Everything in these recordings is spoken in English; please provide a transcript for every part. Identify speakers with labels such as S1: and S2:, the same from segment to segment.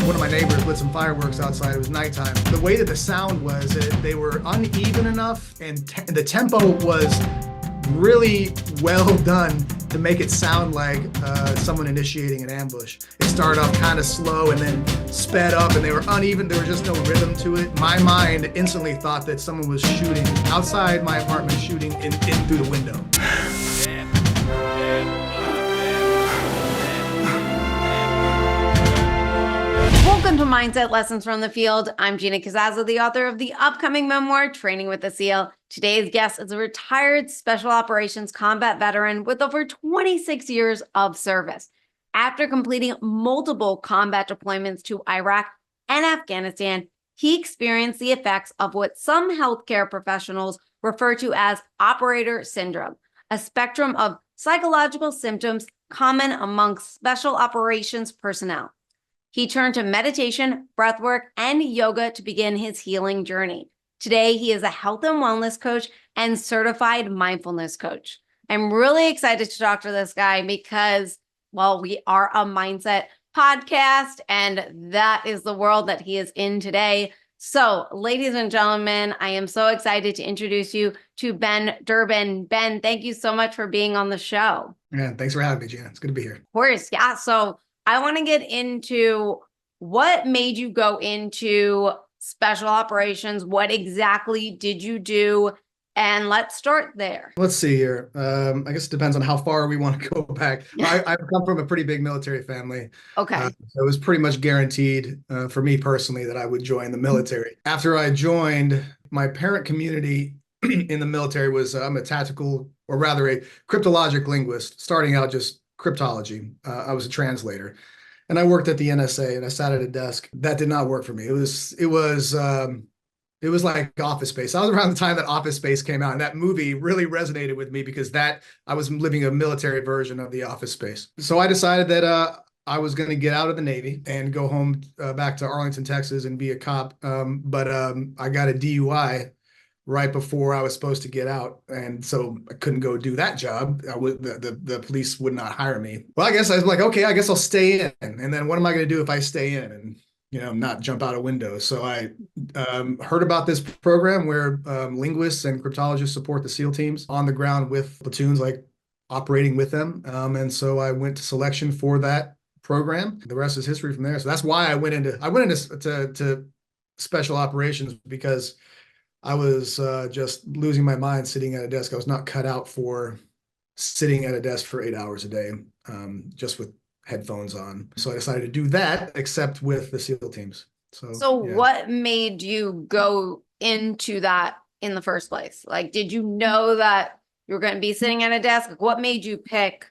S1: One of my neighbors lit some fireworks outside. It was nighttime. The way that the sound was, they were uneven enough, and the tempo was really well done to make it sound like someone initiating an ambush. It started off kind of slow and then sped up, and they were uneven. There was just no rhythm to it. My mind instantly thought that someone was shooting outside my apartment, shooting in through the window.
S2: Welcome to Mindset Lessons from the Field. I'm Gina Cazazza, the author of the upcoming memoir, Training with a SEAL. Today's guest is a retired Special Operations combat veteran with over 26 years of service. After completing multiple combat deployments to Iraq and Afghanistan, he experienced the effects of what some healthcare professionals refer to as operator syndrome, a spectrum of psychological symptoms common amongst special operations personnel. He turned to meditation, breathwork, and yoga to begin his healing journey. Today, he is a health and wellness coach and certified mindfulness coach. I'm really excited to talk to this guy because, well, we are a mindset podcast, and that is the world that he is in today. So, ladies and gentlemen, I am so excited to introduce you to Ben Durbin. Ben, thank you so much for being on the show.
S1: Yeah, thanks for having me, Gina. It's good to be here.
S2: Of course, yeah. So I want to get into what made you go into special operations. What exactly did you do? And let's start there.
S1: Let's see here. I guess it depends on how far we want to go back. I've come from a pretty big military family.
S2: Okay.
S1: So it was pretty much guaranteed for me personally that I would join the military. After I joined, my parent community in the military was, I'm a tactical, or rather a cryptologic linguist, starting out just cryptology. I was a translator, and I worked at the NSA, and I sat at a desk. That did not work for me. It was like Office Space. I was around the time that Office Space came out, and that movie really resonated with me because I was living a military version of the Office Space. So I decided that I was going to get out of the Navy and go home back to Arlington, Texas, and be a cop. But I got a DUI right before I was supposed to get out, and so I couldn't go do that job. The police would not hire me. Well, I guess I was like, okay, I guess I'll stay in. And then what am I going to do if I stay in and not jump out a window? So I heard about this program where linguists and cryptologists support the SEAL teams on the ground with platoons, like operating with them. And so I went to selection for that program. The rest is history from there. So that's why I went into special operations, because I was just losing my mind sitting at a desk. I was not cut out for sitting at a desk for 8 hours a day, just with headphones on. So I decided to do that, except with the SEAL teams. So yeah.
S2: What made you go into that in the first place? Like, did you know that you were going to be sitting at a desk? Like, what made you pick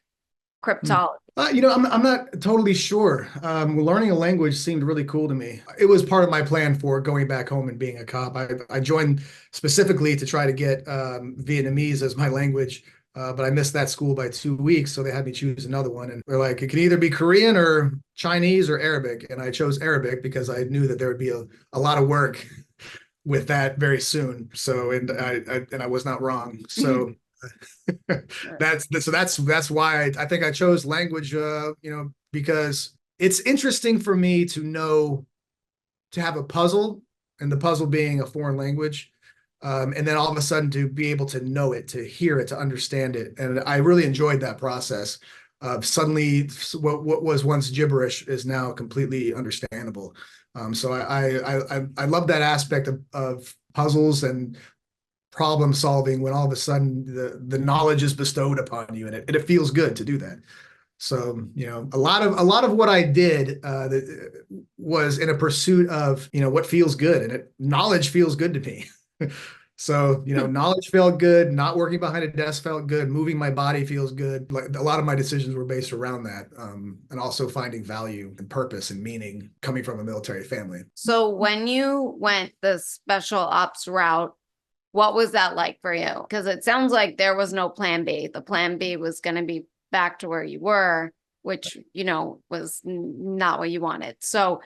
S2: cryptology?
S1: I'm not totally sure. Learning a language seemed really cool to me. It was part of my plan for going back home and being a cop. I joined specifically to try to get Vietnamese as my language, but I missed that school by 2 weeks, so they had me choose another one. And they're like, it can either be Korean or Chinese or Arabic. And I chose Arabic because I knew that there would be a lot of work with that very soon. So, and I was not wrong. So. That's why I think I chose language, because it's interesting for me to have a puzzle, and the puzzle being a foreign language, and then all of a sudden to be able to know it, to hear it, to understand it. And I really enjoyed that process of suddenly what was once gibberish is now completely understandable. So I love that aspect of puzzles and problem solving, when all of a sudden the knowledge is bestowed upon you, and it feels good to do that. So, a lot of what I did was in a pursuit of, what feels good, and knowledge feels good to me. So, knowledge felt good, not working behind a desk felt good, moving my body feels good. Like, a lot of my decisions were based around that, and also finding value and purpose and meaning coming from a military family.
S2: So when you went the special ops route, what was that like for you? Because it sounds like there was no plan B. The plan B was going to be back to where you were, which, was not what you wanted. So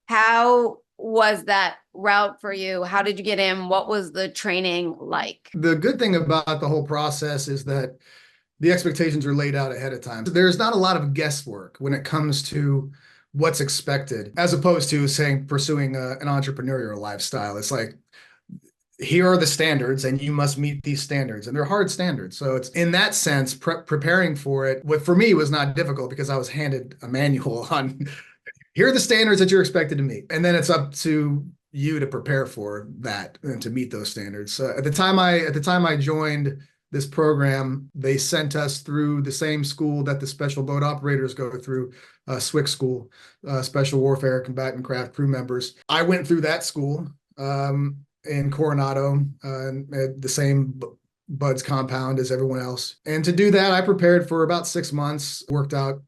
S2: how was that route for you? How did you get in? What was the training like?
S1: The good thing about the whole process is that the expectations are laid out ahead of time. There's not a lot of guesswork when it comes to what's expected, as opposed to saying pursuing an entrepreneurial lifestyle. It's like, here are the standards and you must meet these standards, and they're hard standards. So it's in that sense, preparing for it, what for me was not difficult because I was handed a manual on here are the standards that you're expected to meet. And then it's up to you to prepare for that and to meet those standards. So at the time I joined this program, they sent us through the same school that the special boat operators go through, SWCC school, Special Warfare Combatant Craft Crew Members. I went through that school in Coronado, the same BUDS compound as everyone else. And to do that, I prepared for about 6 months, worked out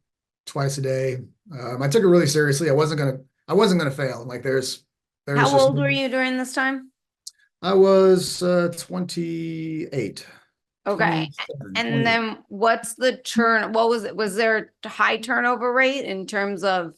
S1: twice a day. I took it really seriously. I wasn't gonna fail. Like there's
S2: How old were you during this time?
S1: I was 28.
S2: Okay.
S1: 27,
S2: And
S1: 28.
S2: then what's the turn? What was it? Was there a high turnover rate in terms of,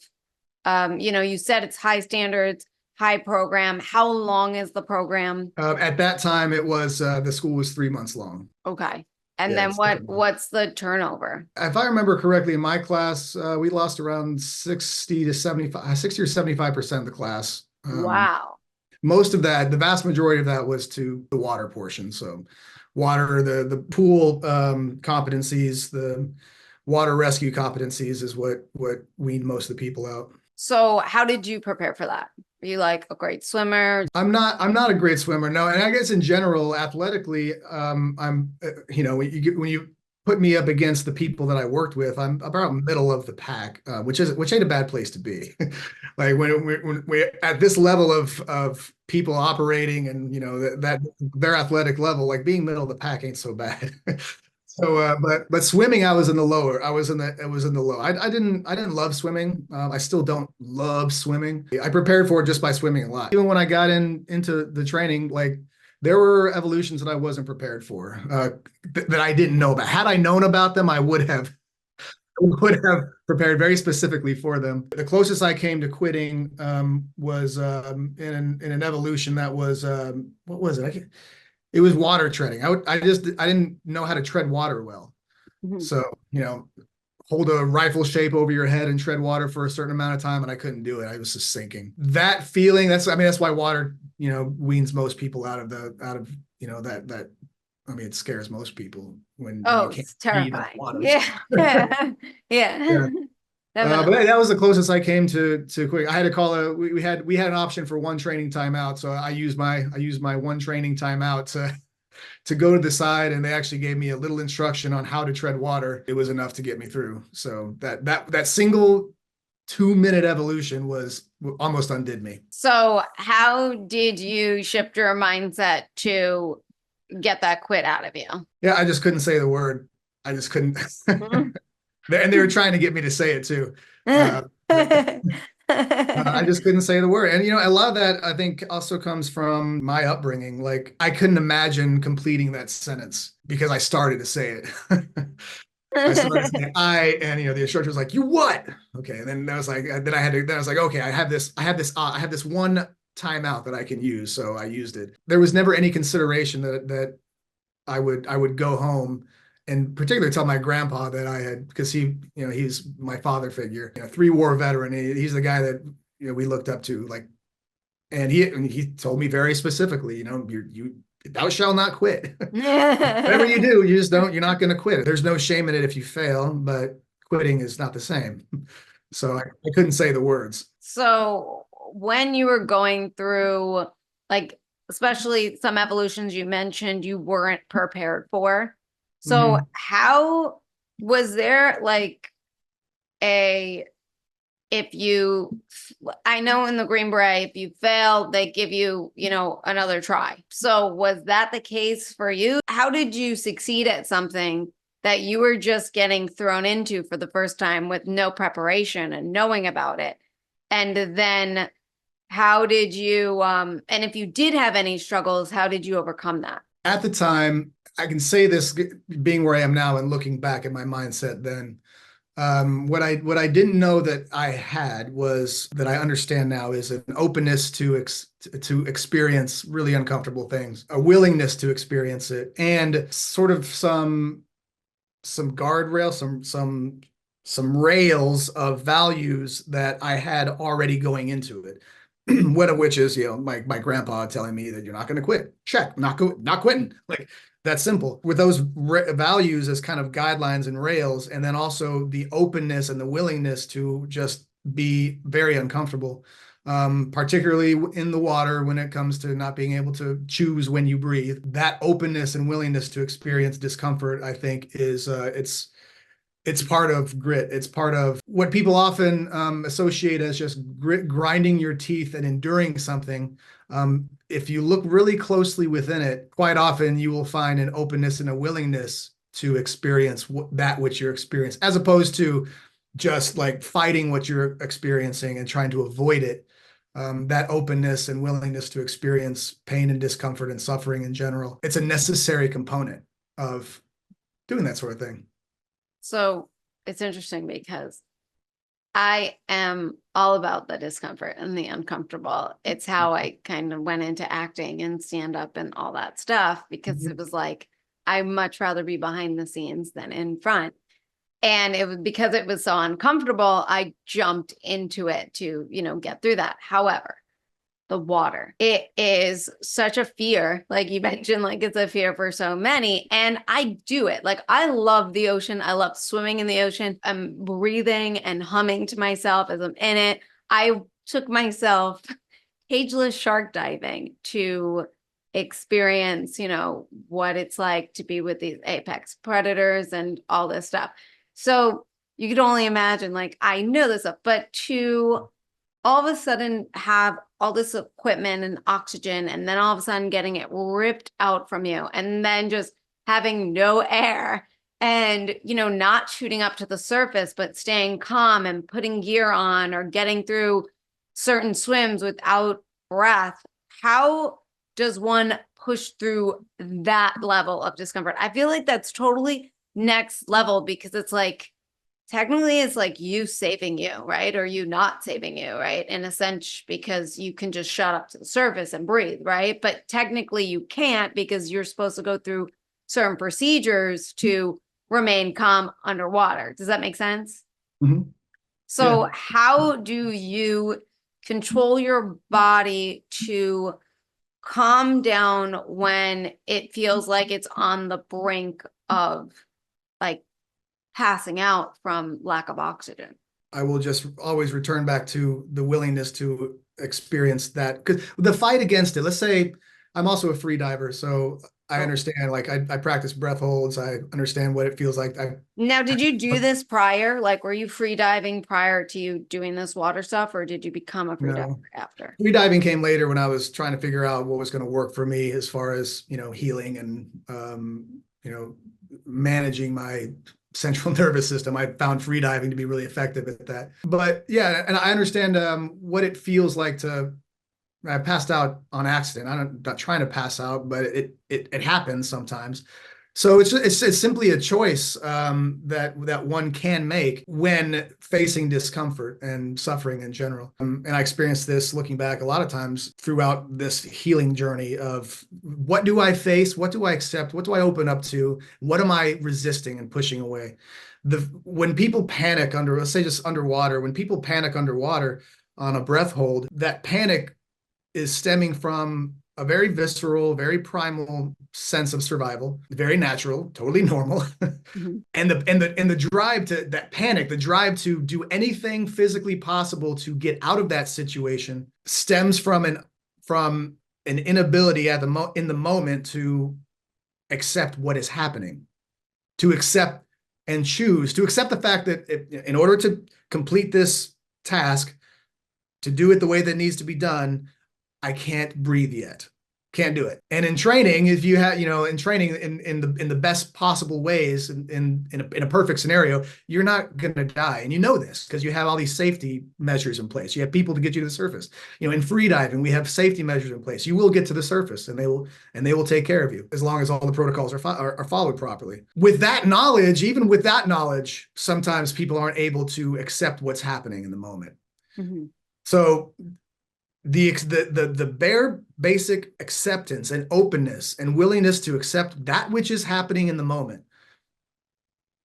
S2: you said it's high standards, high program. How long is the program?
S1: At that time, it was the school was 3 months long.
S2: Okay. And
S1: Yeah,
S2: then what's the turnover?
S1: If I remember correctly, in my class, we lost around 60 or 75% of the class.
S2: Wow.
S1: Most of that, the vast majority of that was to the water portion. So water, the pool competencies, the water rescue competencies is what weaned most of the people out.
S2: So how did you prepare for that? Are you like a great swimmer?
S1: I'm not a great swimmer, no. And I guess in general, athletically, I'm when you put me up against the people that I worked with, I'm about middle of the pack, which ain't a bad place to be. Like when we at this level of people operating, and that their athletic level, like being middle of the pack ain't so bad. So, but swimming, I was in the lower. It was in the low. I didn't love swimming. I still don't love swimming. I prepared for it just by swimming a lot. Even when I got into the training, like there were evolutions that I wasn't prepared for, that I didn't know about. Had I known about them, I would have prepared very specifically for them. The closest I came to quitting was in an evolution that was what was it? It was water treading. I didn't know how to tread water well.
S2: Mhm.
S1: So, hold a rifle shape over your head and tread water for a certain amount of time, and I couldn't do it. I was just sinking. That feeling, that's why water, weans most people out of that. I mean, it scares most people when you can't
S2: It's
S1: breathe
S2: terrifying.
S1: underwater.
S2: Yeah. Yeah.
S1: But that was the closest I came to quick. I had to call we had an option for one training timeout, so I used my one training timeout to go to the side, and they actually gave me a little instruction on how to tread water. It was enough to get me through. So that single 2-minute evolution was almost undid me.
S2: So how did you shift your mindset to get that quit out of you?
S1: Yeah, I just couldn't say the word. I just couldn't. And they were trying to get me to say it too. I just couldn't say the word. And, a lot of that, I think, also comes from my upbringing. Like, I couldn't imagine completing that sentence because I started to say it. I started to say and the instructor was like, "You what?" Okay. And then I was like, okay, I have this one timeout that I can use. So I used it. There was never any consideration that I would go home and particularly tell my grandpa that I had, because he's my father figure, 3-war veteran. He's the guy that, we looked up to, like, and he told me very specifically, thou shalt not quit. Whatever you do, you're not going to quit. There's no shame in it if you fail, but quitting is not the same. So I couldn't say the words.
S2: So when you were going through, like, especially some evolutions you mentioned you weren't prepared for. So how was there like I know in the Green Beret, if you fail, they give you, another try. So was that the case for you? How did you succeed at something that you were just getting thrown into for the first time with no preparation and knowing about it? And then how did you, and if you did have any struggles, how did you overcome that?
S1: At the time, I can say this being where I am now and looking back at my mindset then, what I didn't know that I had was that I understand now is an openness to experience really uncomfortable things, a willingness to experience it, and sort of some guardrail, some some rails of values that I had already going into it. One of which is, my grandpa telling me that you're not going to quit. Check, not quitting. Like, that's simple. With those values as kind of guidelines and rails, and then also the openness and the willingness to just be very uncomfortable, particularly in the water when it comes to not being able to choose when you breathe. That openness and willingness to experience discomfort, I think, is it's part of grit. It's part of what people often associate as just grit, grinding your teeth and enduring something. If you look really closely within it, quite often you will find an openness and a willingness to experience that which you're experiencing, as opposed to just like fighting what you're experiencing and trying to avoid it. That openness and willingness to experience pain and discomfort and suffering in general, it's a necessary component of doing that sort of thing.
S2: So it's interesting because I am all about the discomfort and the uncomfortable. It's how I kind of went into acting and stand up and all that stuff, because it was like, I much rather be behind the scenes than in front. And it was because it was so uncomfortable, I jumped into it to, get through that. However, the water, it is such a fear. Like you mentioned, like it's a fear for so many. And I do it. Like I love the ocean. I love swimming in the ocean. I'm breathing and humming to myself as I'm in it. I took myself cageless shark diving to experience, what it's like to be with these apex predators and all this stuff. So you could only imagine, like, I know this stuff, but to all of a sudden have all this equipment and oxygen, and then all of a sudden getting it ripped out from you, and then just having no air and, not shooting up to the surface, but staying calm and putting gear on or getting through certain swims without breath. How does one push through that level of discomfort? I feel like that's totally next level, because it's like, technically it's like you saving you, right? Or you not saving you, right? In a sense, because you can just shut up to the surface and breathe, right? But technically you can't, because you're supposed to go through certain procedures to remain calm underwater. Does that make sense?
S1: Mm-hmm.
S2: So
S1: Yeah.
S2: how do you control your body to calm down when it feels like it's on the brink of, like, passing out from lack of oxygen?
S1: I will just always return back to the willingness to experience that. Because the fight against it, let's say I'm also a free diver, so I understand, like I practice breath holds. I understand what it feels like.
S2: Now, did you do this prior? Like, were you free diving prior to you doing this water stuff, or did you become a free diver after?
S1: Free diving came later when I was trying to figure out what was going to work for me as far as, healing and, managing my central nervous system. I found free diving to be really effective at that. But yeah, and I understand what it feels like to. I passed out on accident. I'm not trying to pass out, but it happens sometimes. So it's simply a choice that one can make when facing discomfort and suffering in general. And I experienced this looking back a lot of times throughout this healing journey of, what do I face? What do I accept? What do I open up to? What am I resisting and pushing away? When people panic let's say just underwater, when people panic underwater on a breath hold, that panic is stemming from a very visceral, very primal sense of survival, very natural, totally normal. Mm-hmm. And the drive to that panic, the drive to do anything physically possible to get out of that situation stems from an inability in the moment to accept what is happening, to accept and choose to accept the fact that in order to complete this task, to do it the way that needs to be done, I can't breathe yet. Can't do it. And in training, if you have, in training in the best possible ways, in a perfect scenario, you're not going to die. And you know this because you have all these safety measures in place. You have people to get you to the surface. In free diving, we have safety measures in place. You will get to the surface, and they will take care of you as long as all the protocols are followed properly. With that knowledge, even with that knowledge, sometimes people aren't able to accept what's happening in the moment. Mm-hmm. So the bare basic acceptance and openness and willingness to accept that which is happening in the moment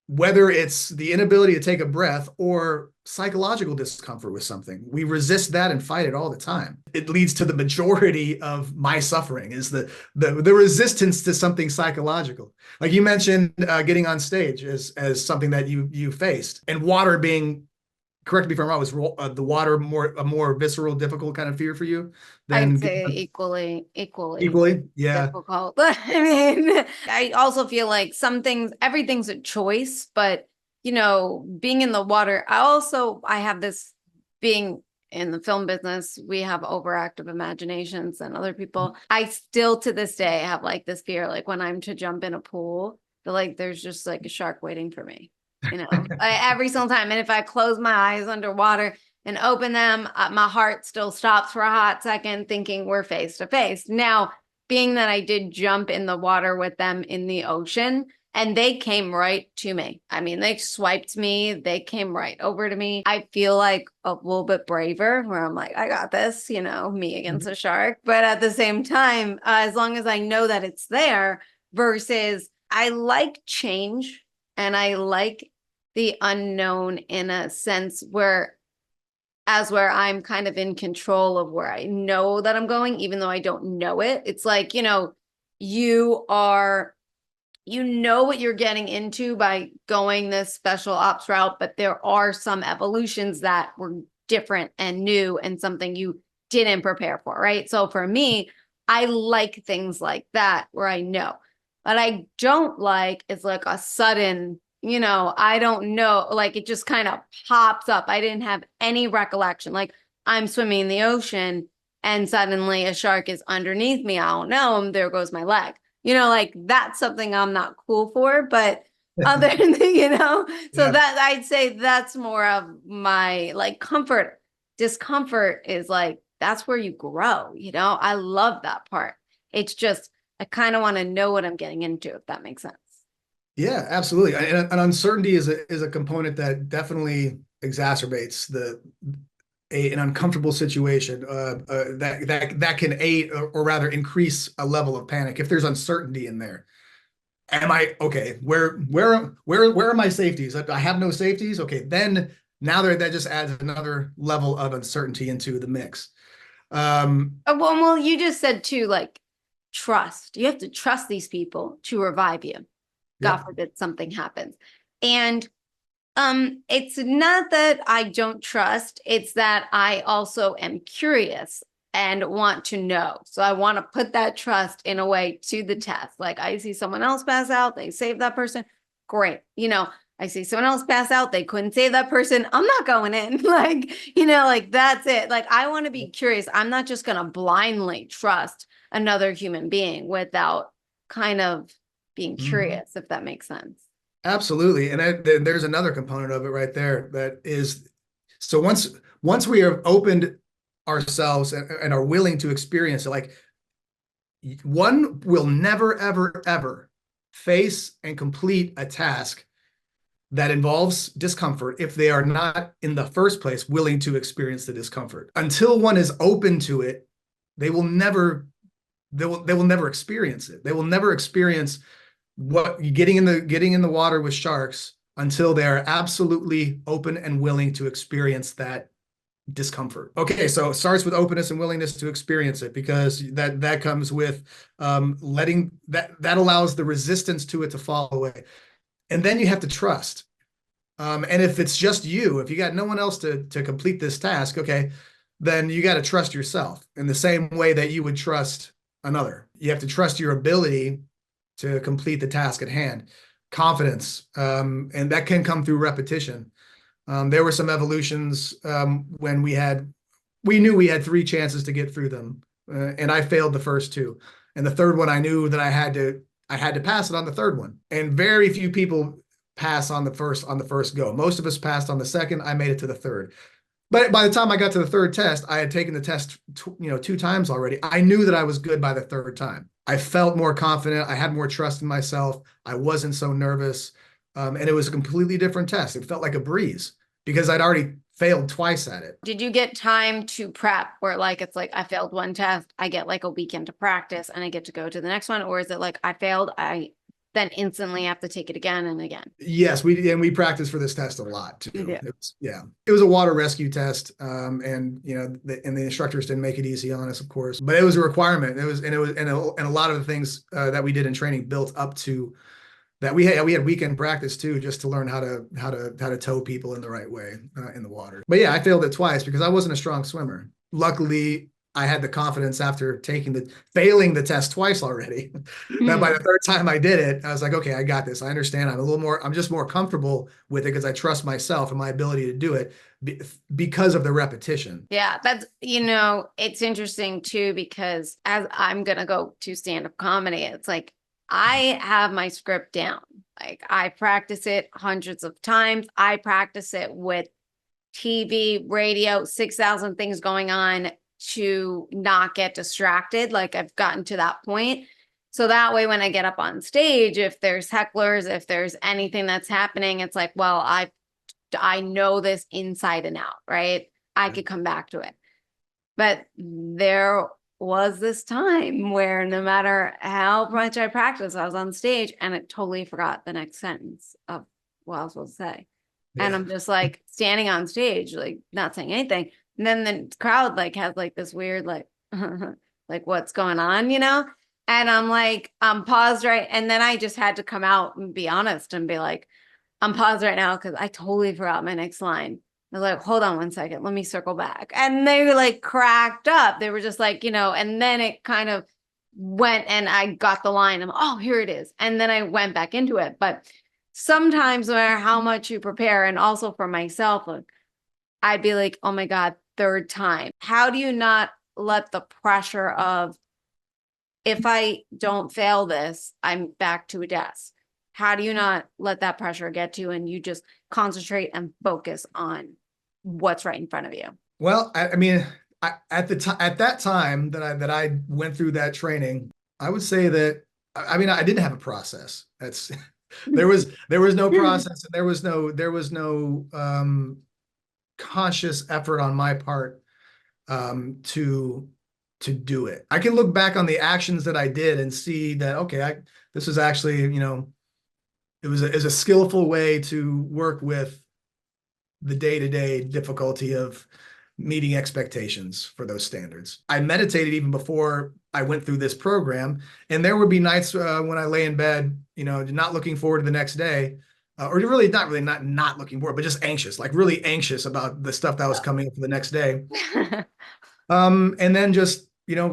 S1: whether it's the inability to take a breath or psychological discomfort with something. We resist that and fight it all the time. It leads to the majority of my suffering is the resistance to something psychological. Like you mentioned, getting on stage as something that you faced, and water being, correct me if I'm wrong, was the water a more visceral, difficult kind of fear for you
S2: I'd
S1: than
S2: say equally
S1: equally? Yeah.
S2: difficult. I mean, I also feel like everything's a choice, but being in the water, I have this, being in the film business, we have overactive imaginations and other people. I still to this day have like this fear, like when I'm to jump in a pool, like there's just like a shark waiting for me, every single time. And if I close my eyes underwater and open them, my heart still stops for a hot second, thinking we're face to face. Now, being that I did jump in the water with them in the ocean, and they came right to me. I mean, they swiped me. They came right over to me. I feel like a little bit braver, where I'm like, I got this, me against a shark. But at the same time, as long as I know that it's there, versus I like change and I like the unknown in a sense where I'm kind of in control of where I know that I'm going, even though I don't know it. It's like, you know what you're getting into by going this special ops route, but there are some evolutions that were different and new and something you didn't prepare for, right? So for me, I like things like that where I know. What I don't like is like a sudden, I don't know, like it just kind of pops up. I didn't have any recollection. Like I'm swimming in the ocean and suddenly a shark is underneath me. I don't know him. There goes my leg. Like that's something I'm not cool for, but other than, so
S1: Yeah.
S2: that I'd say that's more of my like comfort. Discomfort is like, that's where you grow, I love that part. It's just, I kind of want to know what I'm getting into, if that makes sense.
S1: Yeah, absolutely. And uncertainty is a component that definitely exacerbates an uncomfortable situation that can aid or rather increase a level of panic if there's uncertainty in there. Am I okay? Where are my safeties? I have no safeties. Okay, then now that just adds another level of uncertainty into the mix.
S2: Well, you just said too, like trust. You have to trust these people to revive you. God
S1: Yeah.
S2: forbid something happens. And it's not that I don't trust, it's that I also am curious and want to know. So I want to put that trust in a way to the test. Like I see someone else pass out, they save that person. Great. I see someone else pass out, they couldn't save that person. I'm not going in. Like, like that's it. Like I want to be curious. I'm not just going to blindly trust another human being without kind of being
S1: Mhm.
S2: curious, if that makes sense.
S1: Absolutely. And there's another component of it right there that is, so once we have opened ourselves and are willing to experience it, like one will never, ever, ever face and complete a task that involves discomfort if they are not in the first place willing to experience the discomfort. Until one is open to it, they will never experience it. They will never experience what getting in the water with sharks until they are absolutely open and willing to experience that discomfort. Okay, so it starts with openness and willingness to experience it, because that comes with letting that allows the resistance to it to fall away. And then you have to trust. And if it's just you, if you got no one else to complete this task, okay, then you got to trust yourself in the same way that you would trust another. You have to trust your ability to complete the task at hand. Confidence, and that can come through repetition. There were some evolutions when we knew we had 3 chances to get through them, and I failed the first two, and the third one I knew that I had to pass it on the third one. And very few people pass on the first go. Most of us passed on the second. I made it to the third. But by the time I got to the third test, I had taken the test, 2 times already. I knew that I was good by the third time. I felt more confident. I had more trust in myself. I wasn't so nervous. And it was a completely different test. It felt like a breeze because I'd already failed twice at it.
S2: Did you get time to prep where like it's like I failed one test, I get like a weekend to practice and I get to go to the next one? Or is it like I failed, then instantly have to take it again and again.
S1: Yes, we practiced for this test a lot too.
S2: You do.
S1: It was a water rescue test, and the instructors didn't make it easy on us, of course, but it was a requirement. And a lot of the things that we did in training built up to that. We had weekend practice too, just to learn how to tow people in the right way in the water. But yeah, I failed it twice because I wasn't a strong swimmer. Luckily, I had the confidence after failing the test twice already, that by the third time I did it, I was like, okay, I got this. I understand. I'm just more comfortable with it because I trust myself and my ability to do it because of the repetition.
S2: Yeah, that's, it's interesting too, because as I'm going to go to stand-up comedy, it's like, I have my script down. Like, I practice it hundreds of times. I practice it with TV, radio, 6,000 things going on to not get distracted. Like, I've gotten to that point. So that way, when I get up on stage, if there's hecklers, if there's anything that's happening, it's like, well, I know this inside and out, right? I could come back to it. But there was this time where no matter how much I practiced, I was on stage and I totally forgot the next sentence of what I was supposed to say. Yeah. And I'm just like standing on stage, like not saying anything. And then the crowd like has like this weird, like, like what's going on, And I'm like, I'm paused, right? And then I just had to come out and be honest and be like, I'm paused right now because I totally forgot my next line. I was like, hold on one second, let me circle back. And they like cracked up. They were just like, and then it kind of went and I got the line. I'm, oh, here it is. And then I went back into it. But sometimes no matter how much you prepare, and also for myself, like, I'd be like, oh my God, third time. How do you not let the pressure of, if I don't fail this, I'm back to a desk? How do you not let that pressure get to you and you just concentrate and focus on what's right in front of you?
S1: Well, at that time that I went through that training, I would say that I didn't have a process. There was no process, and there was no conscious effort on my part to do it. I can look back on the actions that I did and see that, okay, this was actually, it was a skillful way to work with the day-to-day difficulty of meeting expectations for those standards. I meditated even before I went through this program, and there would be nights when I lay in bed, not looking forward to the next day, or really not looking forward, but just anxious, like really anxious about the stuff that was coming up for the next day. And then just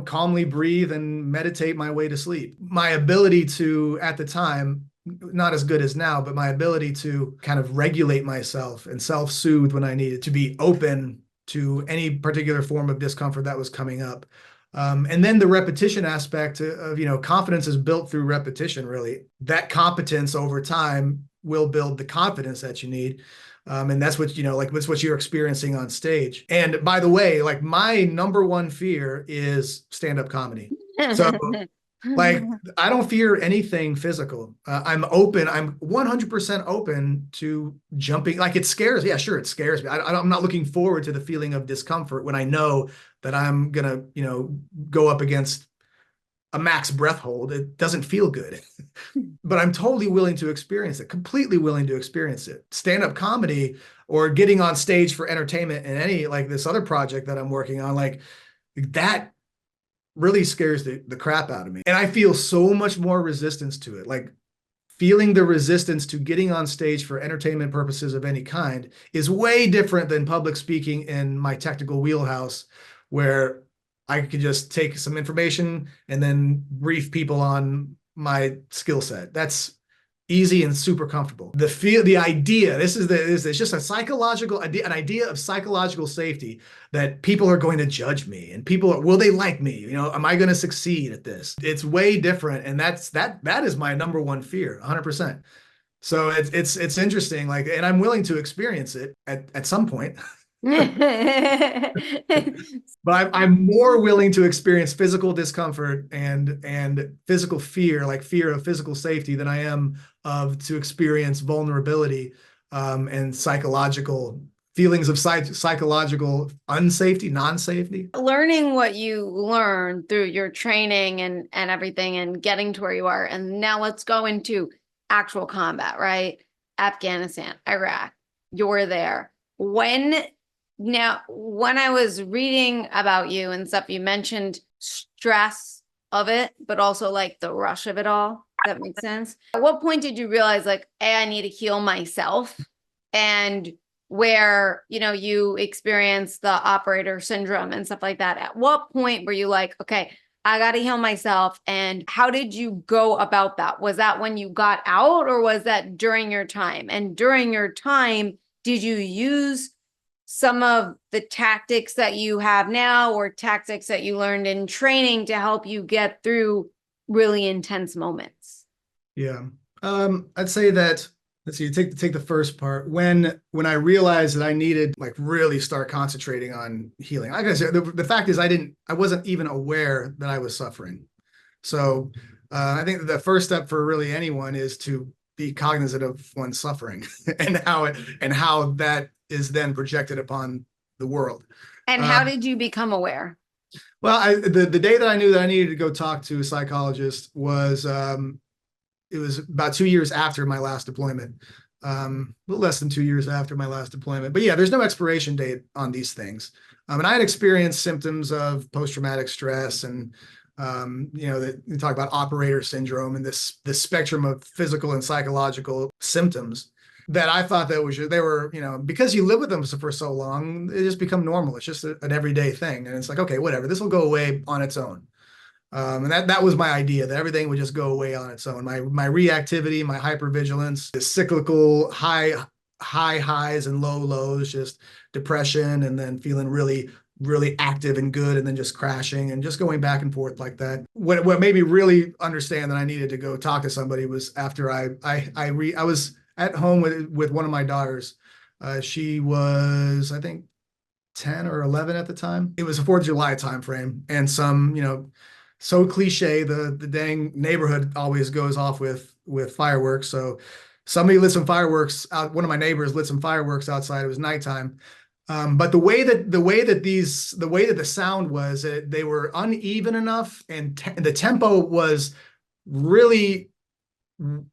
S1: calmly breathe and meditate my way to sleep. My ability to, at the time, not as good as now, but my ability to kind of regulate myself and self-soothe when I needed to be open to any particular form of discomfort that was coming up. And then the repetition aspect of, confidence is built through repetition, really. That competence over time will build the confidence that you need. And that's what, that's what you're experiencing on stage. And by the way, like, my number one fear is stand-up comedy. So like, I don't fear anything physical. I'm open. I'm 100% open to jumping. Like, it scares. Yeah, sure. It scares me. I'm not looking forward to the feeling of discomfort when I know that I'm going to, go up against a max breath hold. It doesn't feel good, but I'm totally willing to experience it, completely willing to experience it. Stand-up comedy or getting on stage for entertainment and any, like this other project that I'm working on, like that really scares the crap out of me. And I feel so much more resistance to it. Like, feeling the resistance to getting on stage for entertainment purposes of any kind is way different than public speaking in my technical wheelhouse, where I could just take some information and then brief people on my skill set. That's easy and super comfortable. The idea, it's just a psychological idea, an idea of psychological safety, that people are going to judge me and will they like me? Am I going to succeed at this? It's way different. And that is my number one fear, 100%. So it's interesting. Like, and I'm willing to experience it at some point. But I'm more willing to experience physical discomfort and physical fear, like fear of physical safety, than I am to experience vulnerability and psychological feelings of psychological unsafety, non-safety.
S2: Learning what you learned through your training and everything and getting to where you are. And now let's go into actual combat, right? Afghanistan, Iraq, you're there. When I was reading about you and stuff, you mentioned stress of it, but also like the rush of it all. That makes sense. At what point did you realize like, hey, I need to heal myself? And where, you experience the operator syndrome and stuff like that. At what point were you like, okay, I got to heal myself? And how did you go about that? Was that when you got out, or was that during your time? And during your time, did you use some of the tactics that you have now or tactics that you learned in training to help you get through really intense moments?
S1: Yeah. I'd say that, let's see, take the first part. When I realized that I needed like really start concentrating on healing. Like I said, the fact is I wasn't even aware that I was suffering. So I think the first step for really anyone is to be cognizant of one's suffering and how that is then projected upon the world.
S2: And how did you become aware?
S1: Well, the day that I knew that I needed to go talk to a psychologist was it was about 2 years after my last deployment, a little less than 2 years after my last deployment. But yeah, there's no expiration date on these things. And I had experienced symptoms of post-traumatic stress and, that you talk about operator syndrome and this spectrum of physical and psychological symptoms that I thought that they were, because you live with them for so long, they just become normal. It's just an everyday thing. And it's like, okay, whatever, this will go away on its own. And that was my idea, that everything would just go away on its own. My reactivity, my hypervigilance, the cyclical highs and lows, just depression, and then feeling really, really active and good, and then just crashing and just going back and forth like that. What made me really understand that I needed to go talk to somebody was after I was at home with one of my daughters. She was, I think, 10 or 11 at the time. It was a 4th of July timeframe, and so cliche, the dang neighborhood always goes off with fireworks. So somebody lit some fireworks out. One of my neighbors lit some fireworks outside. It was nighttime. But the way that the sound was, they were uneven enough, and the tempo was really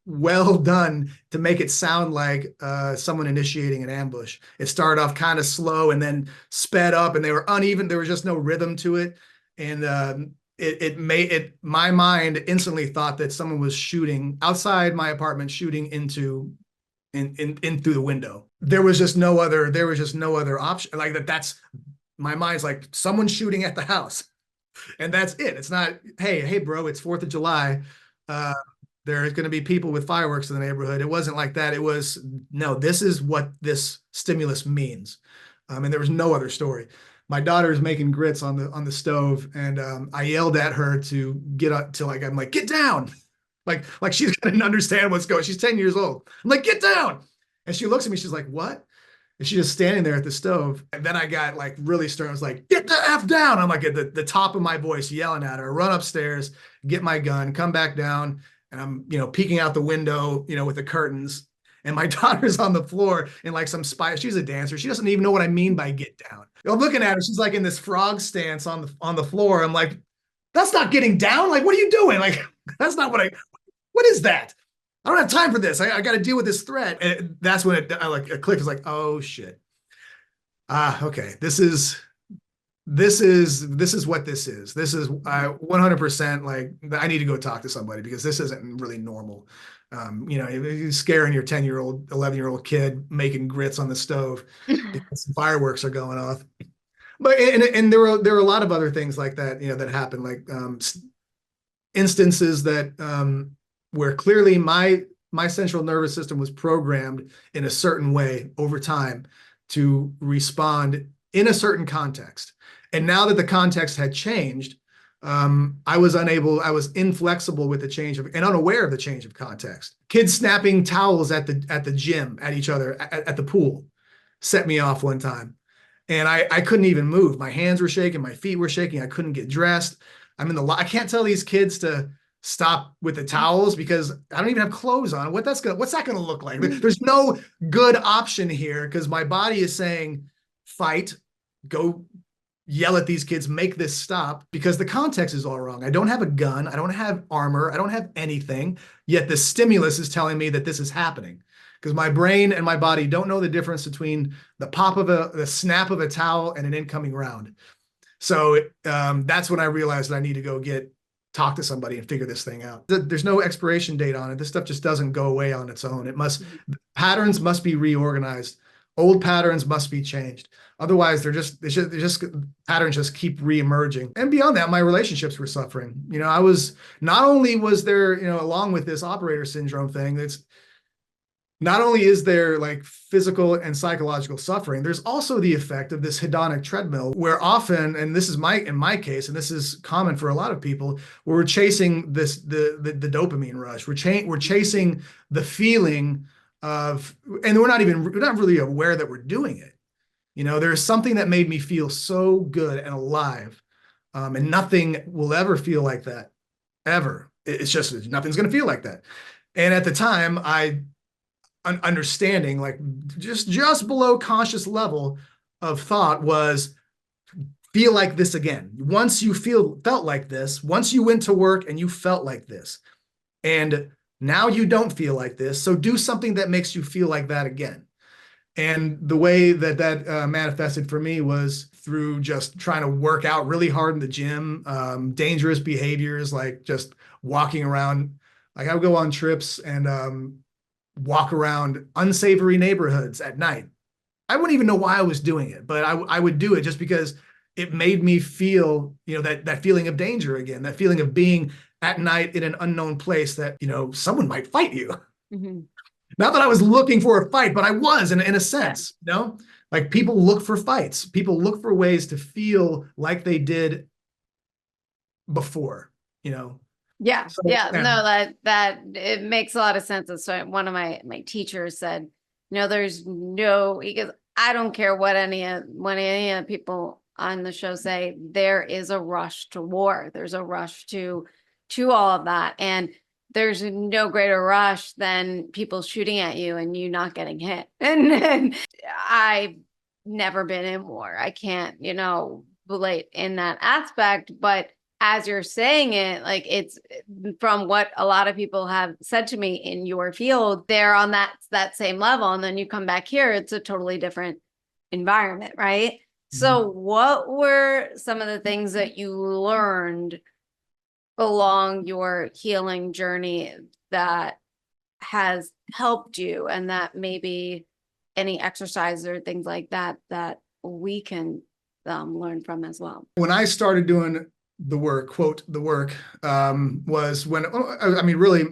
S1: well done to make it sound like someone initiating an ambush. It started off kind of slow and then sped up, and they were uneven. There was just no rhythm to it. And my mind instantly thought that someone was shooting outside my apartment, shooting in through the window. There was just no other option. Like that's my mind's like, someone's shooting at the house, and that's it. It's not, hey bro, it's 4th of July. There's going to be people with fireworks in the neighborhood. It wasn't like that. It was, no, this is what this stimulus means. And there was no other story. My daughter is making grits on the stove, and I yelled at her to get up to, like, I'm like, get down. Like she's gonna understand what's going. She's 10 years old. I'm like, get down. And she looks at me, she's like, what? And she's just standing there at the stove. And then I got like really stern. I was like, get the F down. I'm like at the top of my voice yelling at her, run upstairs, get my gun, come back down. And I'm, peeking out the window, with the curtains. And my daughter's on the floor in like some spy. She's a dancer. She doesn't even know what I mean by get down. I'm looking at her. She's like in this frog stance on the floor. I'm like, that's not getting down. Like, what are you doing? Like, that's not what is that? I don't have time for this. I got to deal with this threat. And that's when it clicked. It's like, oh shit. Okay. This is what this is. This is 100% like, I need to go talk to somebody because this isn't really normal. You're scaring your 10-year-old, 11-year-old kid making grits on the stove because fireworks are going off. But and there were a lot of other things like that, that happened, like instances that where clearly my central nervous system was programmed in a certain way over time to respond in a certain context. And now that the context had changed, I was inflexible with the change and unaware of the change of context. Kids snapping towels at the gym at each other at the pool set me off one time. And I couldn't even move. My hands were shaking, my feet were shaking. I couldn't get dressed. I can't tell these kids to stop with the towels because I don't even have clothes on. What's that gonna look like? There's no good option here because my body is saying, fight, go yell at these kids, make this stop, because the context is all wrong. I don't have a gun, I don't have armor, I don't have anything, yet the stimulus is telling me that this is happening. Because my brain and my body don't know the difference between the snap of a towel and an incoming round. So that's when I realized that I need to go talk to somebody and figure this thing out. There's no expiration date on it. This stuff just doesn't go away on its own. Patterns must be reorganized. Old patterns must be changed. Otherwise, patterns just keep reemerging. And beyond that, my relationships were suffering. Not only was there, along with this operator syndrome thing, not only is there like physical and psychological suffering, there's also the effect of this hedonic treadmill where often, and this is in my case, and this is common for a lot of people, where we're chasing the dopamine rush. We're chasing the feeling of, and we're not really aware that we're doing it. There's something that made me feel so good and alive. And nothing will ever feel like that, ever. It's just, nothing's going to feel like that. And at the time, understanding, like just below conscious level of thought, was feel like this again. Once you felt like this, once you went to work and you felt like this, and now you don't feel like this, so do something that makes you feel like that again. And the way that manifested for me was through just trying to work out really hard in the gym, dangerous behaviors, like just walking around. Like I would go on trips and walk around unsavory neighborhoods at night. I wouldn't even know why I was doing it, but I would do it just because it made me feel, that feeling of danger again, that feeling of being at night in an unknown place that, someone might fight you. Mm-hmm. Not that I was looking for a fight, but I was in a sense, like people look for fights. People look for ways to feel like they did before,
S2: Yeah. So, yeah. No, that it makes a lot of sense. So one of my teachers said, there's he goes, I don't care what any of the people on the show say, there is a rush to war. There's a rush to all of that. And there's no greater rush than people shooting at you and you not getting hit. And I've never been in war. I can't, relate in that aspect, but as you're saying it, like it's from what a lot of people have said to me in your field, they're on that same level. And then you come back here, it's a totally different environment, right? Mm-hmm. So what were some of the things that you learned along your healing journey that has helped you, and that maybe any exercise or things like that we can learn from as well? When I started doing the work, quote, the work, was when, really,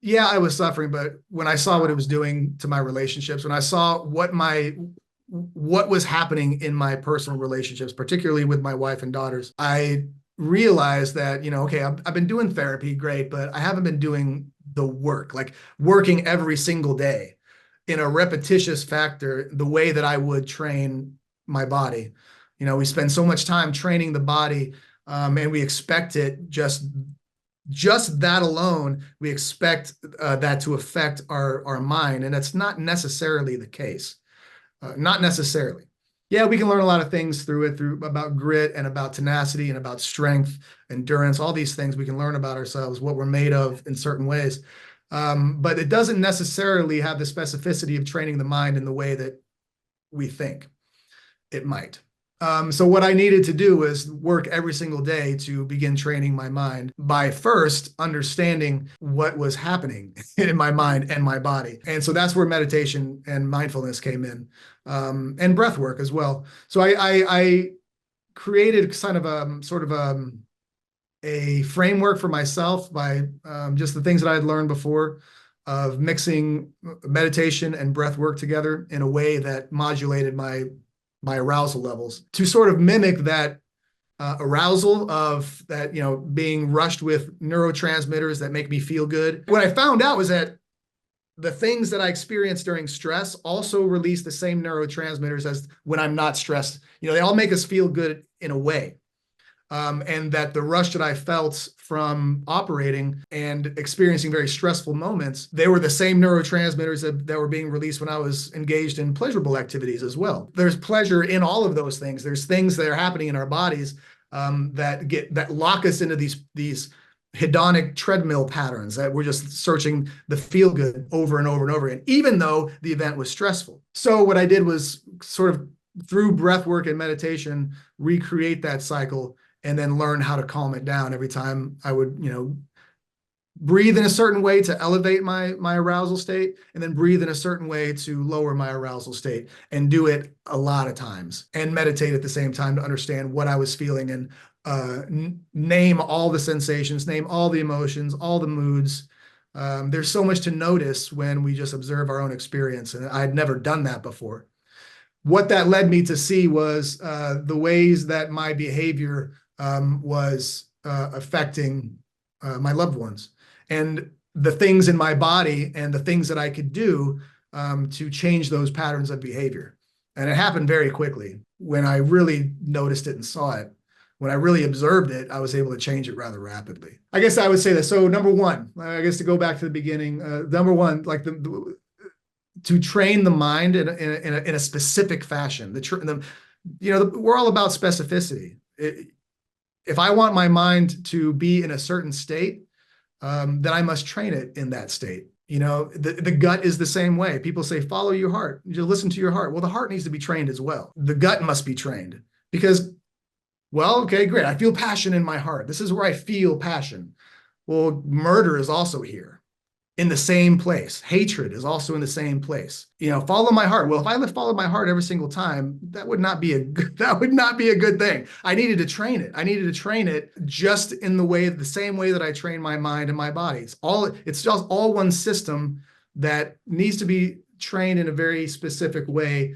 S2: yeah, I was suffering, but when I saw what it was doing to my relationships, when I saw what was happening in my personal relationships, particularly with my wife and daughters, I realized that, okay, I've been doing therapy, great, but I haven't been doing the work, like working every single day in a repetitious factor, the way that I would train my body. We spend so much time training the body, and we expect it just that alone, we expect that to affect our mind. And that's not necessarily the case. Not necessarily. Yeah, we can learn a lot of things about grit and about tenacity and about strength, endurance, all these things we can learn about ourselves, what we're made of in certain ways. But it doesn't necessarily have the specificity of training the mind in the way that we think it might. So what I needed to do was work every single day to begin training my mind by first understanding what was happening in my mind and my body. And so that's where meditation and mindfulness came in, and breath work as well. So I created kind of a framework for myself by just the things that I had learned before of mixing meditation and breath work together in a way that modulated my arousal levels to sort of mimic that arousal of that, being rushed with neurotransmitters that make me feel good. What I found out was that the things that I experience during stress also release the same neurotransmitters as when I'm not stressed. They all make us feel good in a way.
S1: And that the rush that I felt from operating and experiencing very stressful moments, they were the same neurotransmitters that were being released when I was engaged in pleasurable activities as well. There's pleasure in all of those things. There's things that are happening in our bodies that lock us into these hedonic treadmill patterns that we're just searching the feel good over and over and over again, even though the event was stressful. So what I did was sort of through breath work and meditation, recreate that cycle and then learn how to calm it down every time I would, breathe in a certain way to elevate my arousal state, and then breathe in a certain way to lower my arousal state, and do it a lot of times and meditate at the same time to understand what I was feeling and name all the sensations, name all the emotions, all the moods. There's so much to notice when we just observe our own experience, and I'd never done that before. What that led me to see was the ways that my behavior was affecting my loved ones, and the things in my body and the things that I could do to change those patterns of behavior. And it happened very quickly. When I really noticed it and saw it, when I really observed it, I was able to change it rather rapidly. I guess I would say that. So number one, I guess to go back to the beginning, number one, like to train the mind in a specific fashion. We're all about specificity. If I want my mind to be in a certain state, then I must train it in that state. The gut is the same way. People say, follow your heart. You listen to your heart. Well, the heart needs to be trained as well. The gut must be trained because, well, okay, great. I feel passion in my heart. This is where I feel passion. Well, murder is also here in the same place. Hatred is also in the same place. Follow my heart. Well, if I followed my heart every single time, that would not be a good thing. I needed to train it. I needed to train it just in the same way that I train my mind and my body. It's just all one system that needs to be trained in a very specific way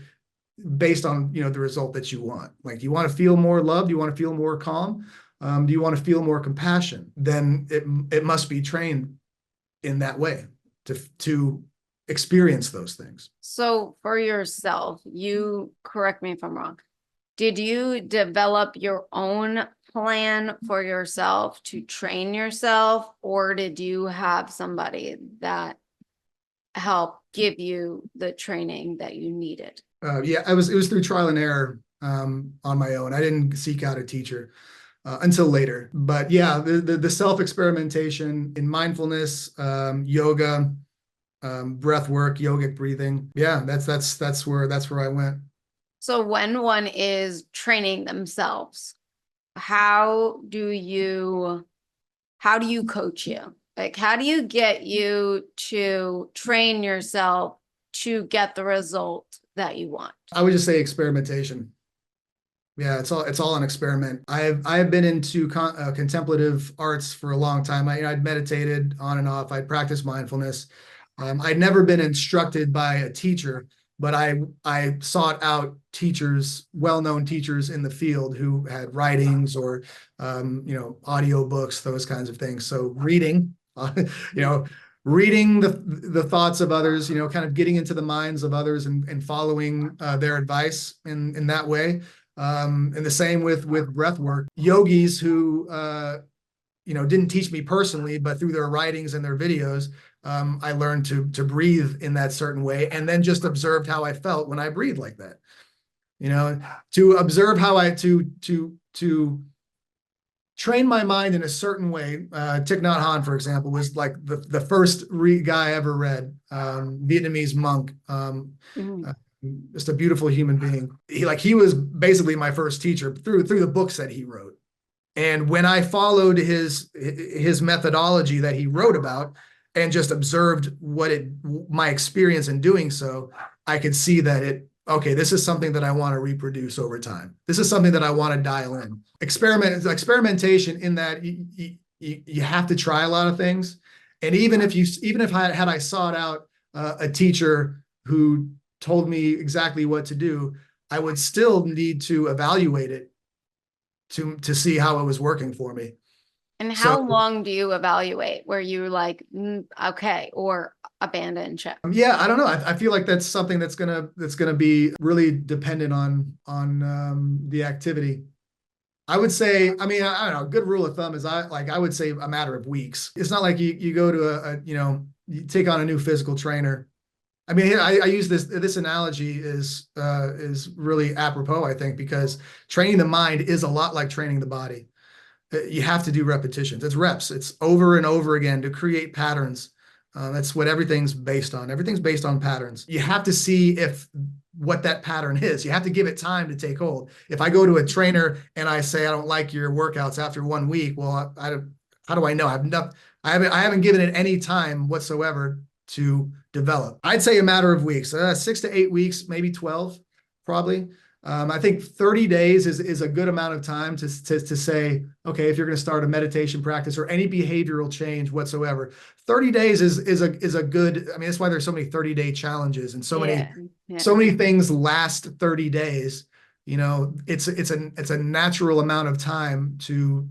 S1: based on, the result that you want. Like, you want to feel more loved, you want to feel more calm, do you want to feel more compassion? Then it must be trained in that way to experience those things.
S2: So for yourself, you correct me if I'm wrong. Did you develop your own plan for yourself to train yourself, or did you have somebody that helped give you the training that you needed?
S1: It was through trial and error on my own. I didn't seek out a teacher until later. But yeah, the self-experimentation in mindfulness, yoga, breath work, yogic breathing. Yeah, that's where I went.
S2: So when one is training themselves, how do you coach you? Like, how do you get you to train yourself to get the result that you want?
S1: I would just say experimentation. Yeah, it's all an experiment. I have been into contemplative arts for a long time. I'd meditated on and off. I'd practiced mindfulness. I'd never been instructed by a teacher, but I sought out teachers, well-known teachers in the field who had writings or audio books, those kinds of things. So reading, reading the thoughts of others, kind of getting into the minds of others and following their advice in that way. And the same with breath work. Yogis who didn't teach me personally, but through their writings and their videos, I learned to breathe in that certain way, and then just observed how I felt when I breathed like that. To observe how to train my mind in a certain way. Thich Nhat Hanh, for example, was like the first guy I ever read, Vietnamese monk. Just a beautiful human being. He was basically my first teacher through the books that he wrote. And when I followed his methodology that he wrote about and just observed my experience in doing so, I could see that this is something that I want to reproduce over time. This is something that I want to dial in. Experimentation in that you have to try a lot of things. And even if I sought out a teacher who told me exactly what to do, I would still need to evaluate it to see how it was working for me.
S2: And how long do you evaluate where you like, okay, or abandon ship?
S1: Yeah, I don't know. I feel like that's something that's gonna be really dependent on the activity. I would say, I mean, I don't know, a good rule of thumb is I would say a matter of weeks. It's not like you go to you take on a new physical trainer. I mean, I use this analogy is really apropos, I think, because training the mind is a lot like training the body. You have to do repetitions. It's reps. It's over and over again to create patterns. That's what everything's based on. Everything's based on patterns. You have to see if what that pattern is. You have to give it time to take hold. If I go to a trainer and I say I don't like your workouts after 1 week, well, how do I know? I haven't given it any time whatsoever to develop. I'd say a matter of weeks, 6 to 8 weeks, maybe 12, probably. I think 30 days is a good amount of time to say, okay, if you're going to start a meditation practice or any behavioral change whatsoever, 30 days is a good, I mean, that's why there's so many 30-day challenges and so many things last 30 days. You know, it's a natural amount of time to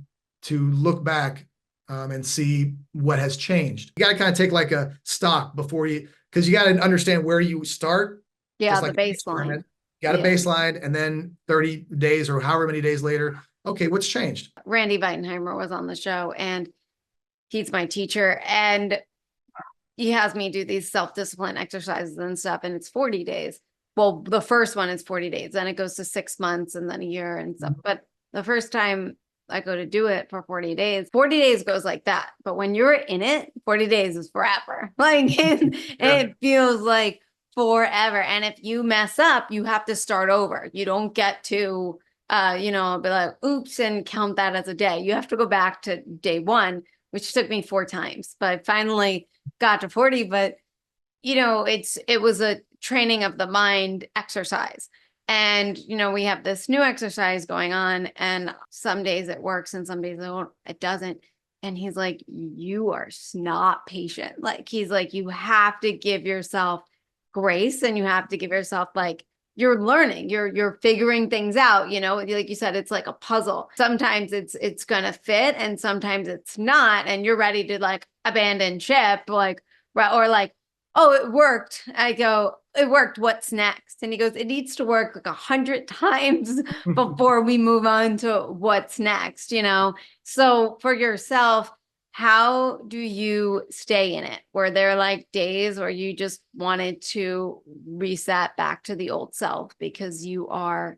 S1: look back and see what has changed. You got to kind of take like a stock before because you got to understand where you start.
S2: Yeah,
S1: like
S2: the baseline.
S1: Got a baseline, and then 30 days or however many days later, okay, what's changed?
S2: Randy Weitenheimer was on the show, and he's my teacher, and he has me do these self-discipline exercises and stuff, and it's 40 days. Well, the first one is 40 days, then it goes to 6 months and then a year and stuff. But the first time I go to do it for 40 days goes like that. But when you're in it, 40 days is forever. Like it feels like forever. And if you mess up, you have to start over. You don't get to, be like, oops, and count that as a day. You have to go back to day one, which took me 4 times, but I finally got to 40. But, it was a training of the mind exercise. And, we have this new exercise going on, and some days it works and some days it doesn't. And he's like, you are not patient. Like, he's like, you have to give yourself grace, and you have to give yourself, like, you're learning, you're figuring things out, like you said, it's like a puzzle. Sometimes it's gonna fit and sometimes it's not, and you're ready to like abandon ship, like, or like, oh, it worked. I go, it worked, what's next? And he goes, it needs to work like 100 times before we move on to what's next, So for yourself, how do you stay in it? Were there like days where you just wanted to reset back to the old self because you are,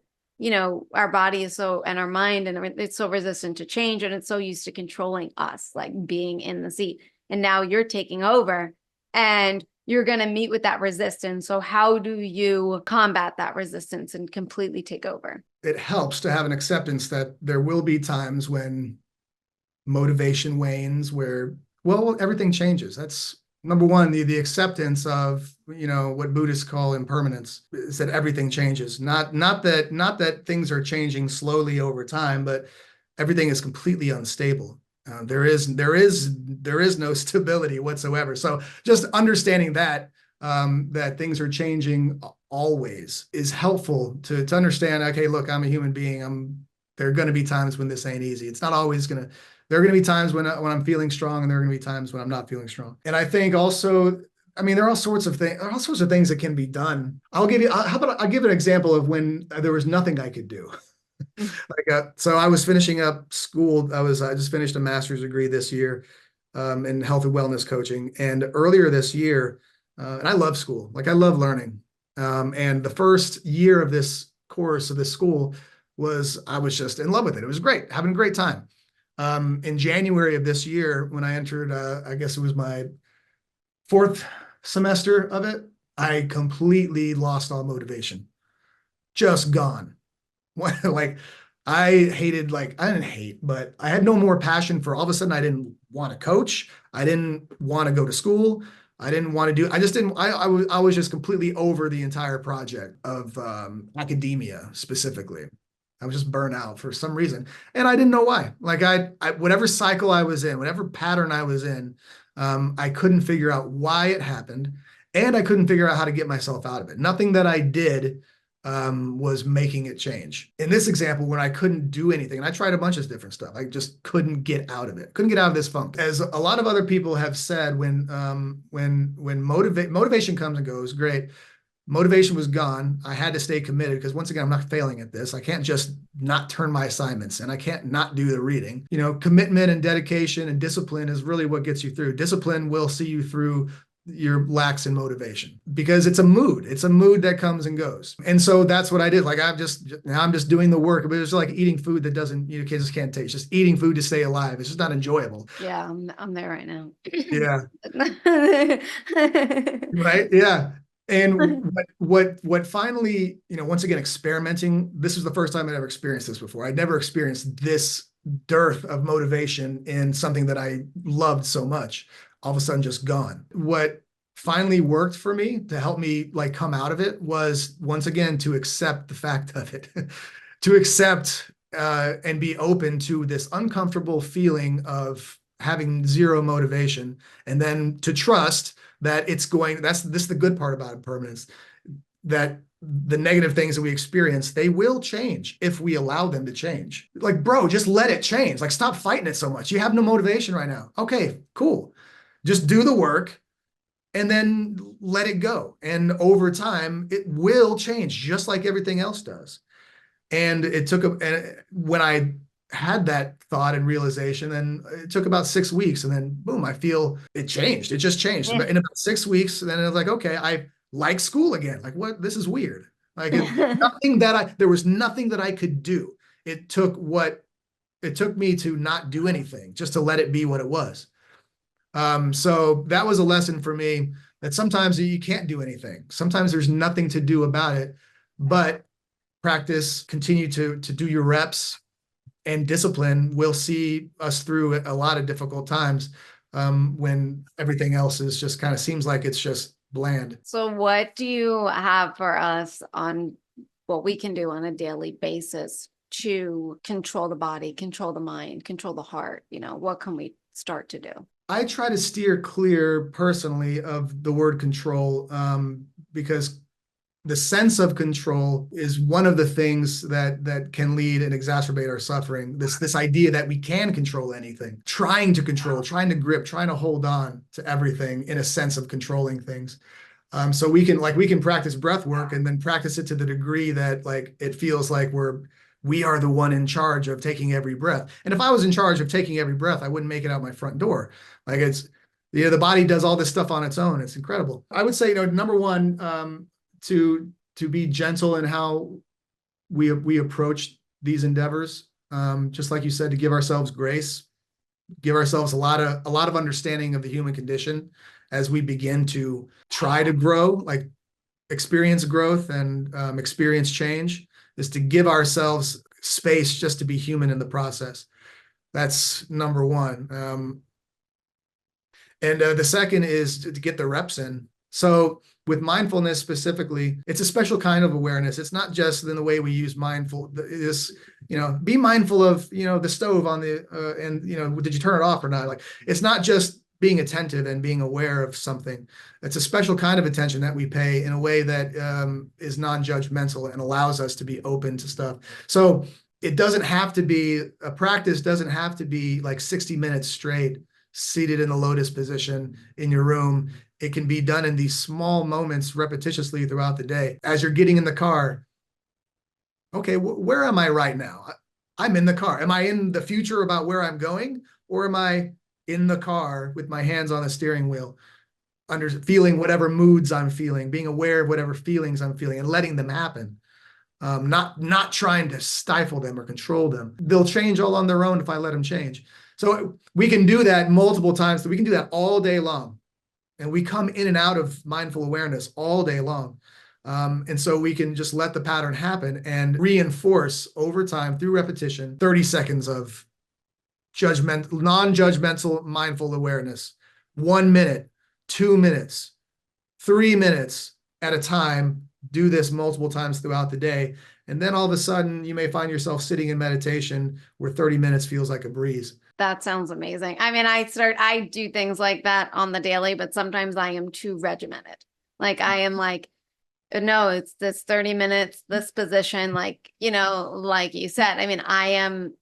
S2: our body is and our mind and it's so resistant to change, and it's so used to controlling us, like being in the seat. And now you're taking over and you're going to meet with that resistance. So how do you combat that resistance and completely take over?
S1: It helps to have an acceptance that there will be times when motivation wanes, where, well, everything changes. That's number one, the acceptance of, what Buddhists call impermanence, is that everything changes. Not that things are changing slowly over time, but everything is completely unstable. There is no stability whatsoever. So just understanding that things are changing always is helpful to understand. Okay, look, I'm a human being. There are going to be times when this ain't easy. It's not always going to. There are going to be times when I'm feeling strong, and there are going to be times when I'm not feeling strong. And I think also, I mean, there are all sorts of things that can be done. I'll give an example of when there was nothing I could do. So I was finishing up school. I just finished a master's degree this year in health and wellness coaching. And earlier this year, and I love school, like I love learning. And the first year of this course of this school I was just in love with it. It was great, having a great time. In January of this year, when I entered, I guess it was my 4th semester of it, I completely lost all motivation, just gone. Like I didn't hate, but I had no more passion for, all of a sudden I didn't want to coach. I didn't want to go to school. I didn't want to do, I just didn't, I was just completely over the entire project of academia specifically. I was just burnt out for some reason, and I didn't know why. Like whatever cycle I was in, whatever pattern I was in, I couldn't figure out why it happened, and I couldn't figure out how to get myself out of it. Nothing that I did was making it change. In this example, when I couldn't do anything, and I tried a bunch of different stuff, I just couldn't get out of it. Couldn't get out of this funk. As a lot of other people have said, when motivation comes and goes, great. Motivation was gone. I had to stay committed because once again, I'm not failing at this. I can't just not turn my assignments and I can't not do the reading. Commitment and dedication and discipline is really what gets you through. Discipline will see you through your lacks in motivation because it's a mood. It's a mood that comes and goes. And so that's what I did. Like I'm just doing the work, but it's like eating food that doesn't, kids just can't taste. Just eating food to stay alive. It's just not enjoyable.
S2: Yeah, I'm there right now.
S1: Yeah. Right. Yeah. And what finally, once again, experimenting, this was the first time I'd ever experienced this before. I'd never experienced this dearth of motivation in something that I loved so much, all of a sudden just gone. What finally worked for me to help me like come out of it was once again to accept the fact of it, to accept and be open to this uncomfortable feeling of having zero motivation, and then to trust that this is the good part about impermanence, that the negative things that we experience, they will change if we allow them to change. Like, bro, just let it change. Like, stop fighting it so much. You have no motivation right now. Okay, cool. Just do the work and then let it go. And over time, it will change just like everything else does. And when I had that thought and realization, then it took about 6 weeks, and then boom, I feel it changed. It just changed.
S2: Yeah.
S1: In about 6 weeks, then it was like, okay, I like school again. Like, what? This is weird. Like there was nothing that I could do. It took me to not do anything, just to let it be what it was. So that was a lesson for me that sometimes you can't do anything. Sometimes there's nothing to do about it, but practice, continue to do your reps, and discipline will see us through a lot of difficult times when everything else is just kind of seems like it's just bland.
S2: So what do you have for us on what we can do on a daily basis to control the body, control the mind, control the heart? What can we start to do?
S1: I try to steer clear personally of the word control because the sense of control is one of the things that can lead and exacerbate our suffering. This idea that we can control anything, trying to control, trying to grip, trying to hold on to everything in a sense of controlling things. So we can practice breath work and then practice it to the degree that like it feels like we are the one in charge of taking every breath. And if I was in charge of taking every breath, I wouldn't make it out my front door. Like the body does all this stuff on its own. It's incredible. I would say, number one, to be gentle in how we approach these endeavors. Just like you said, to give ourselves grace, give ourselves a lot of understanding of the human condition as we begin to try to grow, like experience growth and experience change, is to give ourselves space just to be human in the process. That's number one. And the second is to get the reps in. So with mindfulness specifically, it's a special kind of awareness. It's not just in the way we use mindful. Be mindful of, the stove on and did you turn it off or not? Like, it's not just being attentive and being aware of something. It's a special kind of attention that we pay in a way that is non-judgmental and allows us to be open to stuff. So it doesn't have to be a practice, doesn't have to be like 60 minutes straight, seated in the lotus position in your room. It can be done in these small moments repetitiously throughout the day. As you're getting in the car, okay, where am I right now? I'm in the car. Am I in the future about where I'm going? Or am I in the car with my hands on the steering wheel, feeling whatever moods I'm feeling, being aware of whatever feelings I'm feeling and letting them happen? Not trying to stifle them or control them. They'll change all on their own if I let them change. So we can do that multiple times. So we can do that all day long. And we come in and out of mindful awareness all day long. And so we can just let the pattern happen and reinforce over time through repetition, 30 seconds of non-judgmental mindful awareness, 1 minute, 2 minutes, 3 minutes at a time. Do this multiple times throughout the day. And then all of a sudden you may find yourself sitting in meditation where 30 minutes feels like a breeze.
S2: That sounds amazing. I mean, I do things like that on the daily, but sometimes I am too regimented. Like I am like, no, it's this 30 minutes, this position, like, like you said, I mean, I am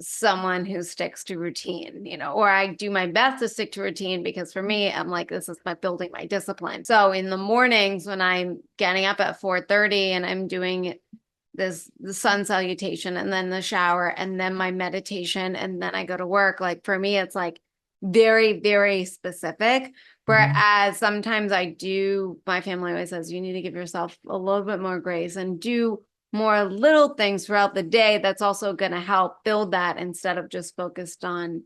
S2: someone who sticks to routine, or I do my best to stick to routine, because for me, I'm like, this is my building my discipline. So in the mornings when I'm getting up at 4:30 and I'm doing the sun salutation and then the shower and then my meditation and then I go to work, like for me, it's like very, very specific. Whereas sometimes my family always says, you need to give yourself a little bit more grace and do more little things throughout the day that's also going to help build that, instead of just focused on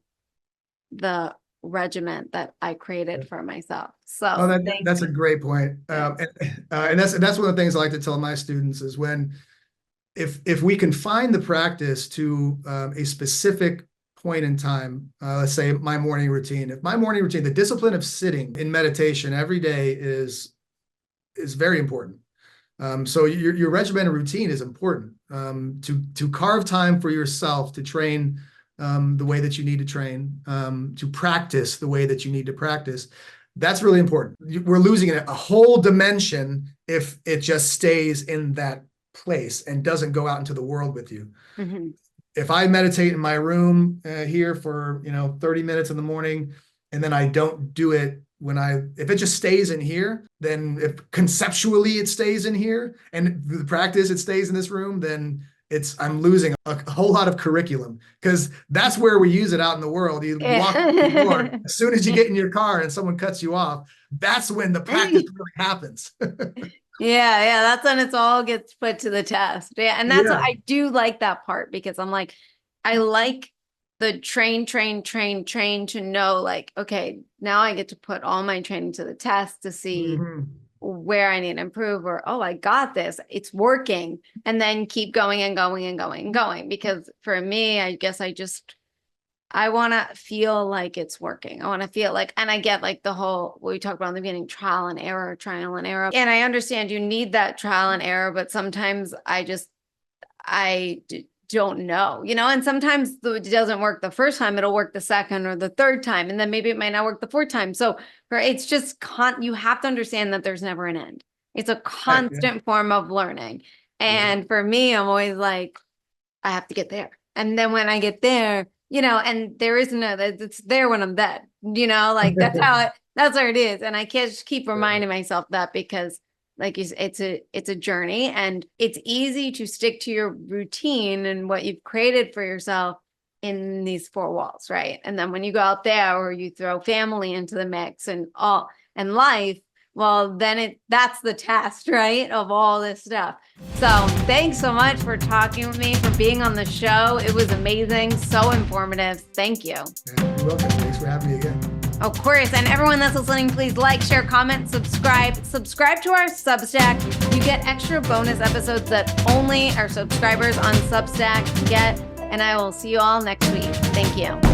S2: the regiment that I created for myself. So
S1: that's a great point. And that's one of the things I like to tell my students is if we can find the practice to a specific point in time, let's say my morning routine. If my morning routine, the discipline of sitting in meditation every day is very important. So your regimented routine is important, to carve time for yourself to train the way that you need to train, to practice the way that you need to practice. That's really important. We're losing a whole dimension if it just stays in that place and doesn't go out into the world with you. If I meditate in my room here for 30 minutes in the morning, and then I don't do it if it just stays in here, then if conceptually it stays in here and the practice it stays in this room, then I'm losing a whole lot of curriculum, because that's where we use it out in the world. You walk through the door, as soon as you get in your car and someone cuts you off, that's when the practice really happens.
S2: Yeah, that's when it all gets put to the test. Yeah, and that's I do like that part, because I'm like, I like the train to know, like, okay, now I get to put all my training to the test to see where I need to improve, or, oh, I got this, it's working, and then keep going and going and going and going. Because for me, I guess I want to feel like it's working. I want to feel like, and I get like the whole, what we talked about in the beginning, trial and error. And I understand you need that trial and error, but sometimes I don't know, and sometimes it doesn't work the first time, it'll work the second or the third time. And then maybe it might not work the fourth time. So it's just, you have to understand that there's never an end. It's a constant form of learning. And for me, I'm always like, I have to get there. And then when I get there, and there isn't it's there when I'm dead, like that's where it is. And I can't just keep reminding myself that, because like you said, it's a journey, and it's easy to stick to your routine and what you've created for yourself in these four walls, right? And then when you go out there, or you throw family into the mix and life, well, then that's the test, right, of all this stuff. So thanks so much for talking with me, for being on the show. It was amazing, so informative. Thank you.
S1: Yeah, you're welcome. Thanks for having me again.
S2: Of course. And everyone that's listening, please like, share, comment, subscribe to our Substack. You get extra bonus episodes that only our subscribers on Substack get. And I will see you all next week. Thank you.